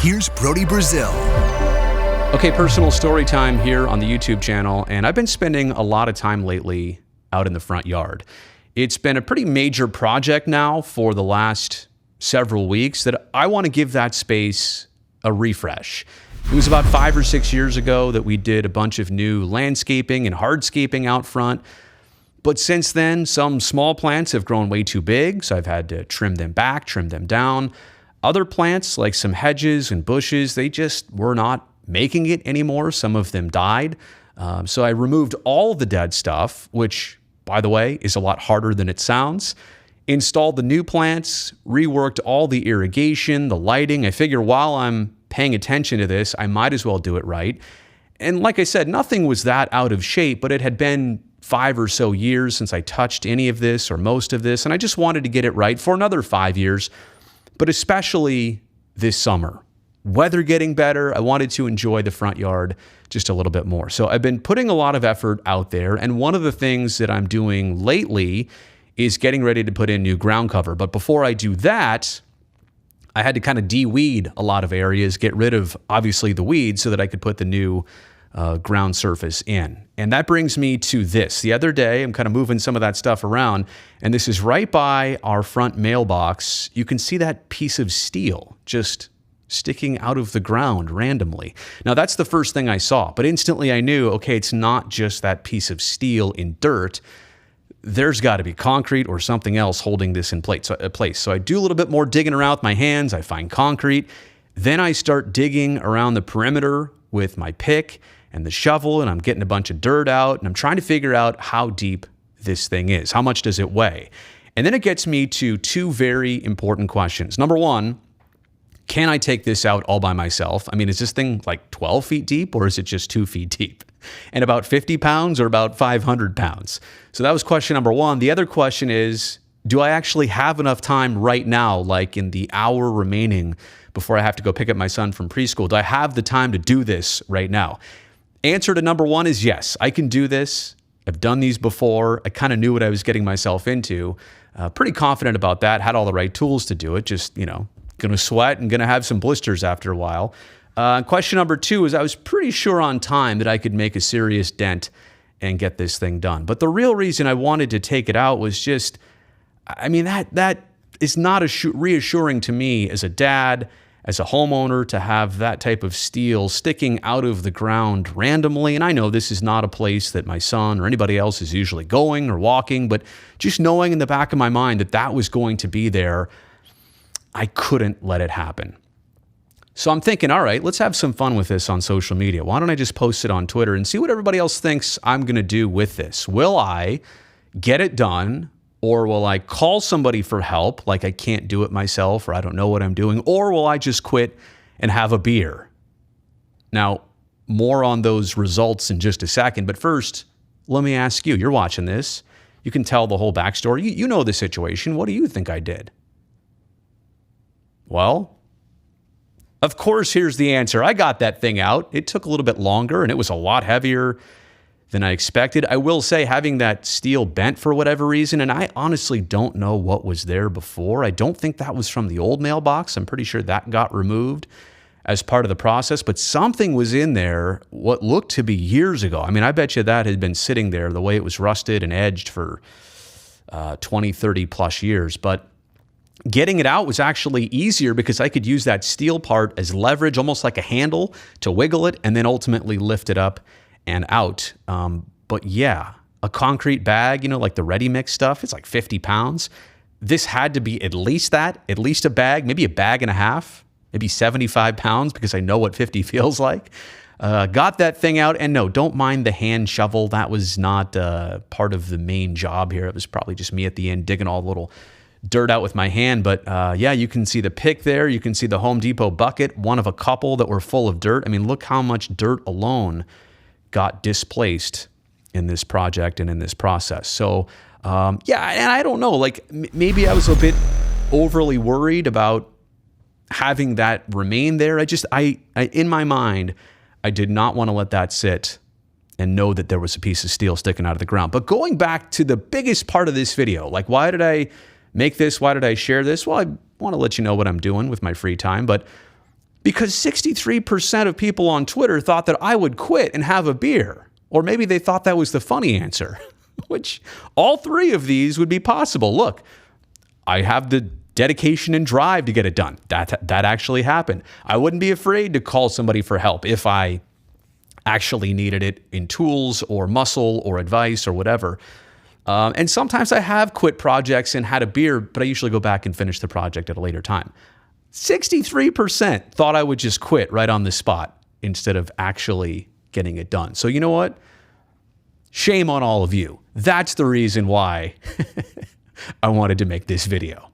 Here's Brody Brazil. Okay, personal story time here on the YouTube channel, and I've been spending a lot of time lately out in the front yard. It's been a pretty major project now for the last several weeks that I want to give that space a refresh. It was about 5 or 6 years ago that we did a bunch of new landscaping and hardscaping out front. But since then, some small plants have grown way too big, so I've had to trim them back, trim them down. Other plants, like some hedges and bushes, they just were not making it anymore. Some of them died. So I removed all the dead stuff, which, by the way, is a lot harder than it sounds. Installed the new plants, reworked all the irrigation, the lighting. I figure while I'm paying attention to this, I might as well do it right. And like I said, nothing was that out of shape, but it had been 5 or so years since I touched any of this or most of this, and I just wanted to get it right for another 5 years, but especially this summer. Weather getting better, I wanted to enjoy the front yard just a little bit more. So I've been putting a lot of effort out there, and one of the things that I'm doing lately is getting ready to put in new ground cover. But before I do that, I had to kind of de-weed a lot of areas, get rid of, obviously, the weeds so that I could put the new ground surface in. And that brings me to this. The other day, I'm kind of moving some of that stuff around, and this is right by our front mailbox. You can see that piece of steel just sticking out of the ground randomly. Now, that's the first thing I saw, but instantly I knew, okay, it's not just that piece of steel in dirt. There's got to be concrete or something else holding this in place. So I do a little bit more digging around with my hands. I find concrete. Then I start digging around the perimeter with my pick and the shovel, and I'm getting a bunch of dirt out, and I'm trying to figure out how deep this thing is. How much does it weigh? And then it gets me to two very important questions. Number one, can I take this out all by myself? I mean, is this thing like 12 feet deep, or is it just 2 feet deep? And about 50 pounds or about 500 pounds? So that was question number one. The other question is, do I actually have enough time right now, like in the hour remaining before I have to go pick up my son from preschool? Do I have the time to do this right now? Answer to number one is yes, I can do this. I've done these before. I kind of knew what I was getting myself into. Pretty confident about that. Had all the right tools to do it. Just, going to sweat and going to have some blisters after a while. Question number two is I was pretty sure on time that I could make a serious dent and get this thing done. But the real reason I wanted to take it out was just, that is not reassuring to me as a dad, as a homeowner, to have that type of steel sticking out of the ground randomly. And I know this is not a place that my son or anybody else is usually going or walking, but just knowing in the back of my mind that that was going to be there, I couldn't let it happen. So I'm thinking, all right, let's have some fun with this on social media. Why don't I just post it on Twitter and see what everybody else thinks I'm going to do with this? Will I get it done? Or will I call somebody for help, like I can't do it myself, or I don't know what I'm doing? Or will I just quit and have a beer? Now, more on those results in just a second. But first, let me ask you, you're watching this. You can tell the whole backstory. You know the situation. What do you think I did? Well, of course, here's the answer. I got that thing out. It took a little bit longer, and it was a lot heavier than I expected. I will say, having that steel bent for whatever reason, and I honestly don't know what was there before. I don't think that was from the old mailbox. I'm pretty sure that got removed as part of the process, but something was in there what looked to be years ago. I bet you that had been sitting there the way it was rusted and edged for 20, 30 plus years. But getting it out was actually easier because I could use that steel part as leverage, almost like a handle, to wiggle it and then ultimately lift it up and out. But yeah, a concrete bag, like the ready mix stuff, it's like 50 pounds. This had to be at least a bag, maybe a bag and a half, maybe 75 pounds, because I know what 50 feels like. Got that thing out, and no, don't mind the hand shovel. That was not part of the main job here. It was probably just me at the end digging all the little dirt out with my hand. But yeah, you can see the pick there. You can see the Home Depot bucket, one of a couple that were full of dirt. Look how much dirt alone got displaced in this project and in this process. So yeah, and I don't know, maybe I was a bit overly worried about having that remain there. I in my mind, I did not want to let that sit and know that there was a piece of steel sticking out of the ground. But going back to the biggest part of this video, why did I make this? Why did I share this? Well, I want to let you know what I'm doing with my free time, but Because 63% of people on Twitter thought that I would quit and have a beer. Or maybe they thought that was the funny answer, which all three of these would be possible. Look, I have the dedication and drive to get it done. That actually happened. I wouldn't be afraid to call somebody for help if I actually needed it in tools or muscle or advice or whatever. And sometimes I have quit projects and had a beer, but I usually go back and finish the project at a later time. 63% thought I would just quit right on the spot instead of actually getting it done. So you know what? Shame on all of you. That's the reason why I wanted to make this video.